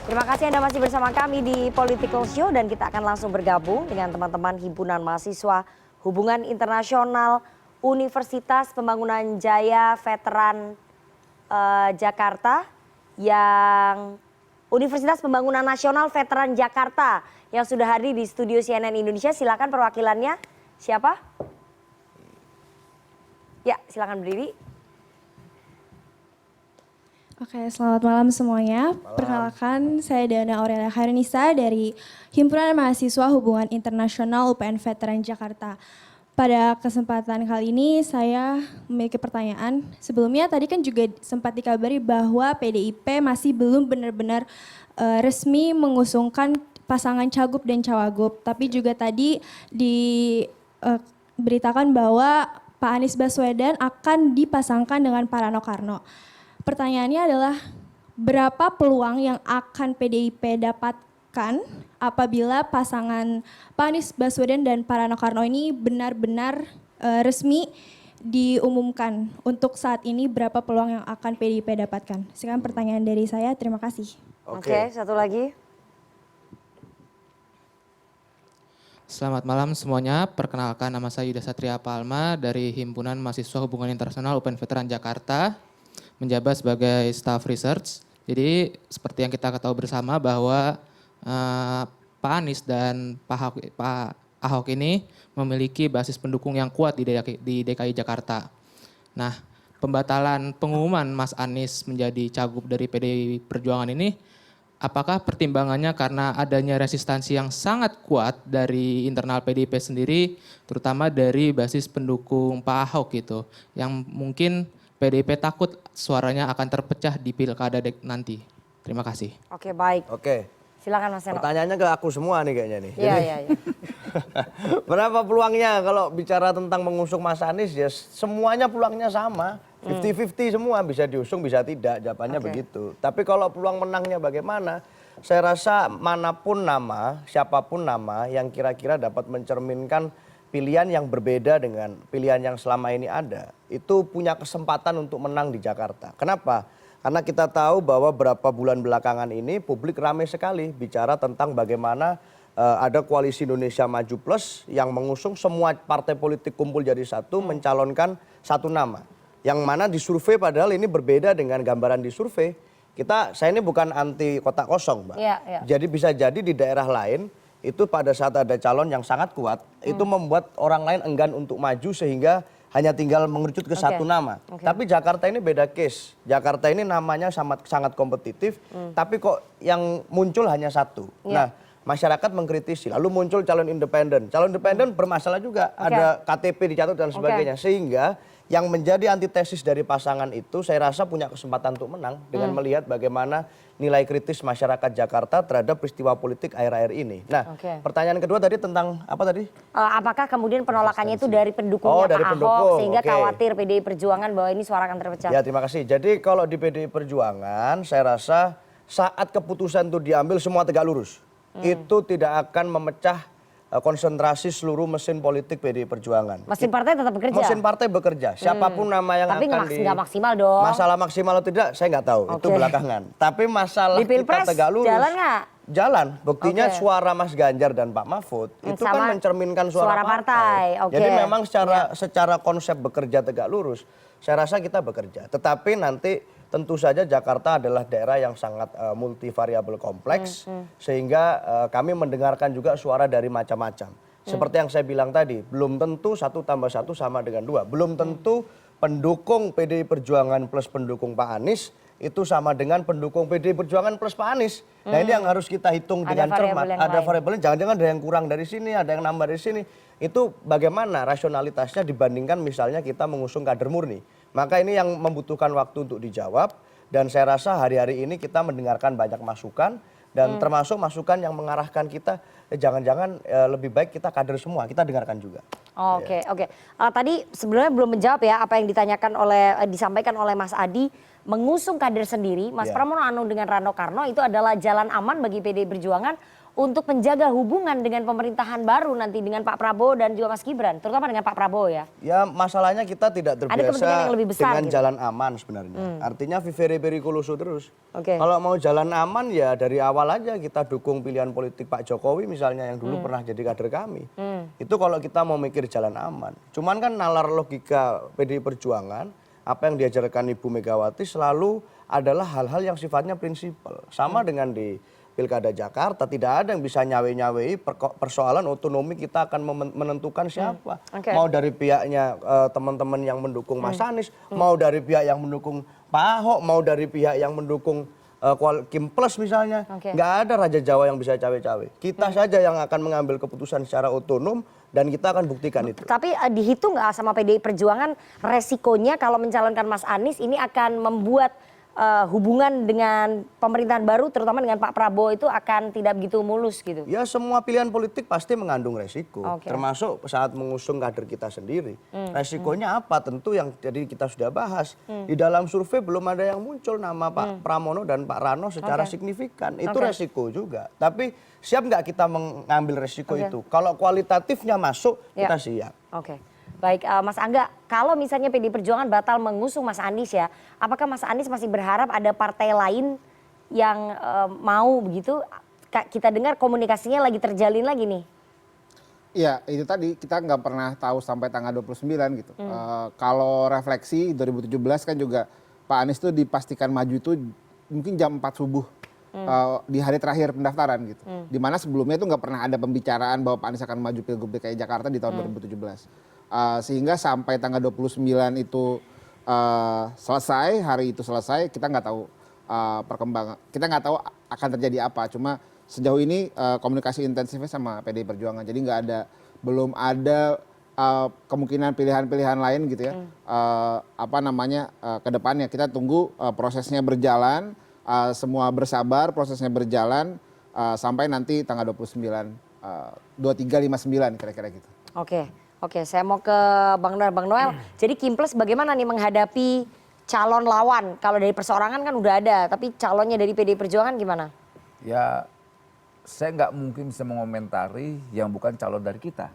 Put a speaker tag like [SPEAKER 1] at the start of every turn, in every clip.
[SPEAKER 1] Terima kasih Anda masih bersama kami di Political Show dan kita akan langsung bergabung dengan teman-teman Himpunan Mahasiswa Hubungan Internasional Universitas Pembangunan Jaya Veteran Jakarta yang Universitas Pembangunan Nasional Veteran Jakarta yang sudah hadir di studio CNN Indonesia. Silakan perwakilannya siapa? Ya, silakan berdiri.
[SPEAKER 2] Oke, selamat malam semuanya. Perkenalkan, saya Dana Aurelia Khairunisa dari Himpunan Mahasiswa Hubungan Internasional UPN Veteran Jakarta. Pada kesempatan kali ini saya memiliki pertanyaan. Sebelumnya tadi kan juga sempat dikabari bahwa PDIP masih belum benar-benar resmi mengusungkan pasangan cagup dan cawagup. Tapi juga tadi diberitakan bahwa Pak Anies Baswedan akan dipasangkan dengan Pak Rano Karno. Pertanyaannya adalah berapa peluang yang akan PDIP dapatkan apabila pasangan Pak Anies Baswedan dan Pak Rano Karno ini benar-benar resmi diumumkan. Untuk saat ini berapa peluang yang akan PDIP dapatkan? Sekarang pertanyaan dari saya, terima kasih.
[SPEAKER 1] Oke, satu lagi.
[SPEAKER 3] Selamat malam semuanya, perkenalkan nama saya Yuda Satria Palma dari Himpunan Mahasiswa Hubungan Internasional UPN Veteran Jakarta, menjabat sebagai staff research. Jadi seperti yang kita ketahui bersama bahwa Pak Anies dan Pak Ahok ini memiliki basis pendukung yang kuat di DKI Jakarta. Nah, pembatalan pengumuman Mas Anies menjadi cagup dari PDI Perjuangan ini, apakah pertimbangannya karena adanya resistansi yang sangat kuat dari internal PDIP sendiri, terutama dari basis pendukung Pak Ahok gitu, yang mungkin PDIP takut suaranya akan terpecah di pilkada nanti. Terima kasih.
[SPEAKER 1] Oke, baik.
[SPEAKER 4] Oke.
[SPEAKER 1] Silakan Mas Seno.
[SPEAKER 4] Pertanyaannya ke aku semua nih kayaknya nih.
[SPEAKER 1] Iya, iya, iya.
[SPEAKER 4] Berapa peluangnya kalau bicara tentang mengusung Mas Anies ya semuanya peluangnya sama. 50-50 semua, bisa diusung bisa tidak, jawabannya begitu. Tapi kalau peluang menangnya bagaimana? Saya rasa manapun nama, siapapun nama yang kira-kira dapat mencerminkan pilihan yang berbeda dengan pilihan yang selama ini ada, itu punya kesempatan untuk menang di Jakarta. Kenapa? Karena kita tahu bahwa beberapa bulan belakangan ini publik ramai sekali bicara tentang bagaimana ada koalisi Indonesia Maju Plus yang mengusung semua partai politik kumpul jadi satu mencalonkan satu nama. Yang mana di survei padahal ini berbeda dengan gambaran di survei. Saya ini bukan anti kotak kosong, Mbak. Jadi bisa jadi di daerah lain itu pada saat ada calon yang sangat kuat, itu membuat orang lain enggan untuk maju sehingga hanya tinggal mengerucut ke satu nama. Tapi Jakarta ini beda case. Jakarta ini namanya sangat kompetitif, tapi kok yang muncul hanya satu. Nah, masyarakat mengkritisi, lalu muncul calon independen. Calon independen bermasalah juga, ada KTP dicatat dan sebagainya. Sehingga yang menjadi antitesis dari pasangan itu saya rasa punya kesempatan untuk menang dengan melihat bagaimana nilai kritis masyarakat Jakarta terhadap peristiwa politik akhir-akhir ini. Nah, pertanyaan kedua tadi tentang apa tadi?
[SPEAKER 1] Apakah kemudian penolakannya itu dari pendukungnya
[SPEAKER 4] dari
[SPEAKER 1] Pak Ahok
[SPEAKER 4] pendukung,
[SPEAKER 1] sehingga khawatir PDI Perjuangan bahwa ini suara akan terpecah?
[SPEAKER 4] Ya, terima kasih. Jadi kalau di PDI Perjuangan saya rasa saat keputusan itu diambil semua tegak lurus. Itu tidak akan memecah konsentrasi seluruh mesin politik PDI Perjuangan.
[SPEAKER 1] Mesin partai tetap bekerja?
[SPEAKER 4] Mesin partai bekerja. Siapapun nama yang
[SPEAKER 1] tapi
[SPEAKER 4] akan
[SPEAKER 1] nggak maksimal dong.
[SPEAKER 4] Masalah maksimal atau tidak saya nggak tahu. Itu belakangan. Tapi masalah
[SPEAKER 1] di Pilpres
[SPEAKER 4] kita tegak lurus.
[SPEAKER 1] jalan nggak?
[SPEAKER 4] Jalan. Buktinya suara Mas Ganjar dan Pak Mahfud itu kan mencerminkan suara partai.
[SPEAKER 1] Jadi
[SPEAKER 4] memang secara konsep bekerja tegak lurus. Saya rasa kita bekerja. Tetapi nanti tentu saja Jakarta adalah daerah yang sangat multivariabel kompleks, sehingga kami mendengarkan juga suara dari macam-macam. Seperti yang saya bilang tadi, belum tentu 1 tambah 1 sama dengan 2. Belum tentu pendukung PDI Perjuangan plus pendukung Pak Anies itu sama dengan pendukung PDI Perjuangan plus Pak Anies. Nah, ini yang harus kita hitung dengan cermat. Ada variabelnya, jangan-jangan ada yang kurang dari sini, ada yang nambah dari sini. Itu bagaimana rasionalitasnya dibandingkan misalnya kita mengusung kader murni. Maka ini yang membutuhkan waktu untuk dijawab, dan saya rasa hari-hari ini kita mendengarkan banyak masukan, dan termasuk masukan yang mengarahkan kita, jangan-jangan lebih baik kita kader semua, kita dengarkan juga.
[SPEAKER 1] Oke. Tadi sebenarnya belum menjawab ya apa yang disampaikan oleh Mas Adi, mengusung kader sendiri, Mas Pramono Anung dengan Rano Karno itu adalah jalan aman bagi PDI Perjuangan untuk menjaga hubungan dengan pemerintahan baru nanti dengan Pak Prabowo dan juga Mas Gibran, terutama dengan Pak Prabowo ya?
[SPEAKER 4] Ya masalahnya kita tidak
[SPEAKER 1] kepentingan
[SPEAKER 4] terbiasa
[SPEAKER 1] yang lebih besar
[SPEAKER 4] dengan
[SPEAKER 1] gitu.
[SPEAKER 4] jalan aman sebenarnya. Artinya vivere pericoloso terus.
[SPEAKER 1] Oke.
[SPEAKER 4] Kalau mau jalan aman ya dari awal aja kita dukung pilihan politik Pak Jokowi misalnya yang dulu pernah jadi kader kami. Itu kalau kita mau mikir jalan aman. Cuman kan nalar logika PDI Perjuangan, apa yang diajarkan Ibu Megawati selalu adalah hal-hal yang sifatnya prinsipal. Sama dengan di Pilkada Jakarta, tidak ada yang bisa nyawe-nyawei persoalan otonomi kita akan menentukan siapa.
[SPEAKER 1] Oke.
[SPEAKER 4] Mau dari pihaknya teman-teman yang mendukung Mas Anies, mau dari pihak yang mendukung Pak Ahok, mau dari pihak yang mendukung Kim Plus misalnya.
[SPEAKER 1] Oke.
[SPEAKER 4] Nggak ada Raja Jawa yang bisa cawe-cawe. Kita saja yang akan mengambil keputusan secara otonom dan kita akan buktikan itu.
[SPEAKER 1] Tapi dihitung nggak sama PDI Perjuangan resikonya kalau mencalonkan Mas Anies ini akan membuat hubungan dengan pemerintahan baru terutama dengan Pak Prabowo itu akan tidak begitu mulus gitu?
[SPEAKER 4] Ya semua pilihan politik pasti mengandung resiko,
[SPEAKER 1] Oke.
[SPEAKER 4] termasuk saat mengusung kader kita sendiri. Resikonya apa? Tentu yang jadi kita sudah bahas. Di dalam survei belum ada yang muncul nama Pak Pramono dan Pak Rano secara
[SPEAKER 1] Oke.
[SPEAKER 4] signifikan. Itu
[SPEAKER 1] Oke.
[SPEAKER 4] resiko juga. Tapi siap nggak kita mengambil resiko
[SPEAKER 1] Oke.
[SPEAKER 4] itu? Kalau kualitatifnya masuk,
[SPEAKER 1] Ya.
[SPEAKER 4] kita siap.
[SPEAKER 1] Oke. Baik, Mas Angga, kalau misalnya PDI Perjuangan batal mengusung Mas Anies ya, apakah Mas Anies masih berharap ada partai lain yang mau begitu? Kita dengar komunikasinya lagi terjalin lagi nih.
[SPEAKER 5] Iya, itu tadi kita nggak pernah tahu sampai tanggal 29 gitu. Kalau refleksi 2017 kan juga Pak Anies tuh dipastikan maju itu mungkin jam 4 subuh di hari terakhir pendaftaran gitu. Dimana sebelumnya itu nggak pernah ada pembicaraan bahwa Pak Anies akan maju Pilgub DKI Jakarta di tahun 2017. Sehingga sampai tanggal 29 itu selesai, hari itu selesai, kita nggak tahu perkembangan, kita nggak tahu akan terjadi apa. Cuma sejauh ini komunikasi intensifnya sama PDI Perjuangan, jadi belum ada kemungkinan pilihan-pilihan lain gitu ya. Ke depannya kita tunggu prosesnya berjalan, semua bersabar, prosesnya berjalan sampai nanti tanggal 29, 2359 kira-kira gitu.
[SPEAKER 1] Oke, saya mau ke Bang Noel. Bang Noel, jadi Kim Plus bagaimana nih menghadapi calon lawan? Kalau dari perseorangan kan udah ada, tapi calonnya dari PDI Perjuangan gimana?
[SPEAKER 6] Ya, saya nggak mungkin bisa mengomentari yang bukan calon dari kita.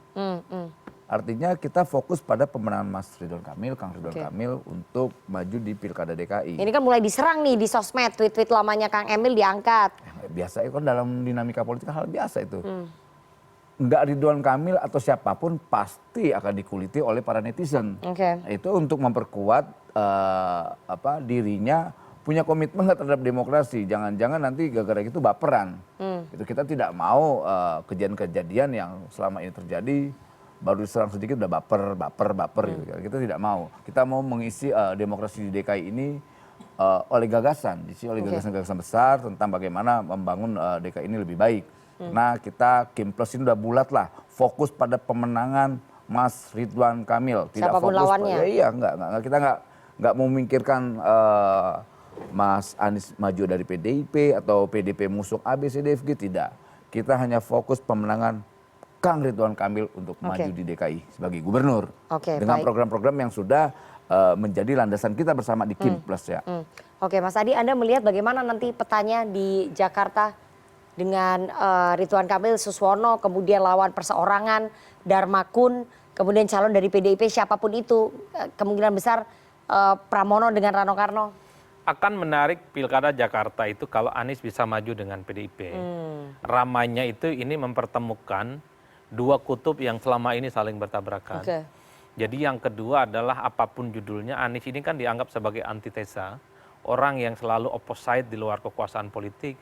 [SPEAKER 6] Artinya kita fokus pada pemenangan Mas Ridwan Kamil, Kang Ridwan Kamil untuk maju di Pilkada DKI.
[SPEAKER 1] Ini kan mulai diserang nih di sosmed, tweet-tweet lamanya Kang Emil diangkat.
[SPEAKER 6] Biasa itu kan dalam dinamika politik hal biasa itu. Enggak Ridwan Kamil atau siapapun pasti akan dikuliti oleh para netizen.
[SPEAKER 1] Oke.
[SPEAKER 6] Itu untuk memperkuat dirinya punya komitmen nggak terhadap demokrasi. Jangan-jangan nanti gara-gara itu baperan. Itu kita tidak mau kejadian-kejadian yang selama ini terjadi baru diserang sedikit udah baper gitu. Kita tidak mau. Kita mau mengisi demokrasi di DKI ini oleh gagasan, diisi oleh gagasan-gagasan besar tentang bagaimana membangun DKI ini lebih baik. Nah kita Kim Plus ini udah bulat lah, fokus pada pemenangan Mas Ridwan Kamil. Tidak
[SPEAKER 1] siapapun
[SPEAKER 6] fokus
[SPEAKER 1] lawannya.
[SPEAKER 6] Kita nggak memikirkan Mas Anies maju dari PDIP atau PDP musuh ABCDFG, tidak. Kita hanya fokus pemenangan Kang Ridwan Kamil untuk maju di DKI sebagai gubernur. Dengan program-program yang sudah menjadi landasan kita bersama di Kim Plus ya.
[SPEAKER 1] Oke, Mas Adi, Anda melihat bagaimana nanti petanya di Jakarta dengan Ridwan Kamil, Suswono, kemudian lawan perseorangan, Darmakun, kemudian calon dari PDIP siapapun itu, kemungkinan besar Pramono dengan Rano Karno?
[SPEAKER 7] Akan menarik Pilkada Jakarta itu kalau Anies bisa maju dengan PDIP. Ramainya itu ini mempertemukan dua kutub yang selama ini saling bertabrakan. Jadi yang kedua adalah apapun judulnya, Anies ini kan dianggap sebagai antitesa, orang yang selalu opposite di luar kekuasaan politik.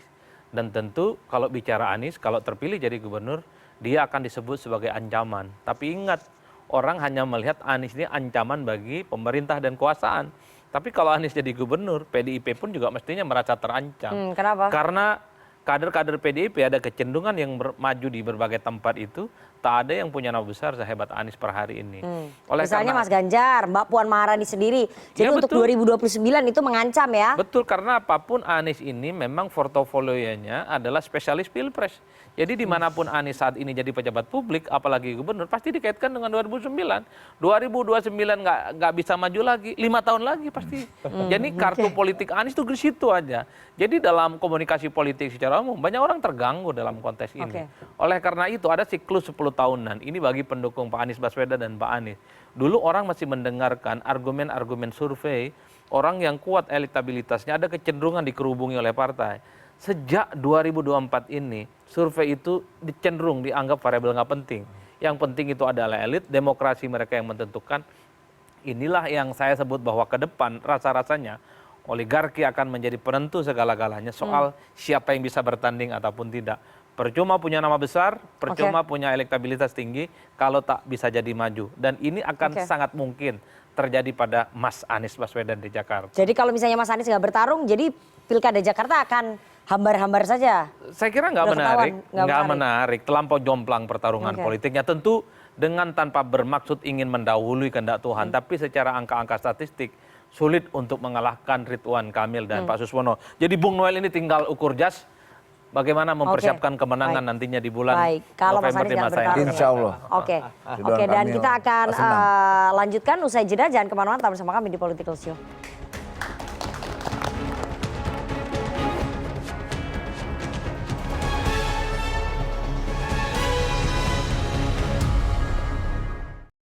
[SPEAKER 7] Dan tentu kalau bicara Anies, kalau terpilih jadi gubernur, dia akan disebut sebagai ancaman. Tapi ingat, orang hanya melihat Anies ini ancaman bagi pemerintah dan kekuasaan. Tapi kalau Anies jadi gubernur, PDIP pun juga mestinya merasa terancam.
[SPEAKER 1] Kenapa?
[SPEAKER 7] Karena kader-kader PDIP ada kecenderungan yang maju di berbagai tempat itu tak ada yang punya nama besar sehebat Anies per hari ini.
[SPEAKER 1] Misalnya Mas Ganjar, Mbak Puan Maharani sendiri. Jadi
[SPEAKER 7] Ya,
[SPEAKER 1] untuk
[SPEAKER 7] betul.
[SPEAKER 1] 2029 itu mengancam ya.
[SPEAKER 7] Betul, karena apapun Anies ini memang portofolionya adalah spesialis pilpres. Jadi dimanapun Anies saat ini jadi pejabat publik, apalagi gubernur, pasti dikaitkan dengan 2009. 2029 nggak bisa maju lagi, 5 tahun lagi pasti. Jadi kartu politik Anies itu di situ aja. Jadi dalam komunikasi politik secara umum, banyak orang terganggu dalam konteks ini. Oleh karena itu ada siklus 10 tahunan. Ini bagi pendukung Pak Anies Baswedan dan Pak Anies. Dulu orang masih mendengarkan argumen-argumen survei, orang yang kuat elektabilitasnya ada kecenderungan dikerubungi oleh partai. Sejak 2024 ini, survei itu cenderung dianggap variabel nggak penting. Yang penting itu adalah elit, demokrasi mereka yang menentukan. Inilah yang saya sebut bahwa ke depan rasa-rasanya oligarki akan menjadi penentu segala-galanya soal siapa yang bisa bertanding ataupun tidak. Percuma punya nama besar, percuma punya elektabilitas tinggi kalau tak bisa jadi maju. Dan ini akan sangat mungkin terjadi pada Mas Anies Baswedan di Jakarta.
[SPEAKER 1] Jadi kalau misalnya Mas Anies nggak bertarung, jadi Pilkada Jakarta akan hambar-hambar saja.
[SPEAKER 7] Saya kira nggak
[SPEAKER 1] Udah
[SPEAKER 7] menarik,
[SPEAKER 1] ketahuan, nggak
[SPEAKER 7] menarik. Terlampau jomplang pertarungan politiknya. Tentu dengan tanpa bermaksud ingin mendahului kehendak Tuhan, tapi secara angka-angka statistik sulit untuk mengalahkan Ridwan Kamil dan Pak Suswono. Jadi Bung Noel ini tinggal ukur jas. Bagaimana mempersiapkan kemenangan nantinya di bulan
[SPEAKER 1] Kalau Mas
[SPEAKER 7] November
[SPEAKER 1] Anies
[SPEAKER 7] di
[SPEAKER 1] nggak
[SPEAKER 7] masa yang
[SPEAKER 1] bertarung.
[SPEAKER 6] Insya Allah.
[SPEAKER 1] Oke,
[SPEAKER 6] Ridwan
[SPEAKER 1] dan
[SPEAKER 6] Kamil
[SPEAKER 1] kita akan
[SPEAKER 6] senang.
[SPEAKER 1] lanjutkan usai jeda. Jangan kemana-mana, tetap bersama kami di Political Show.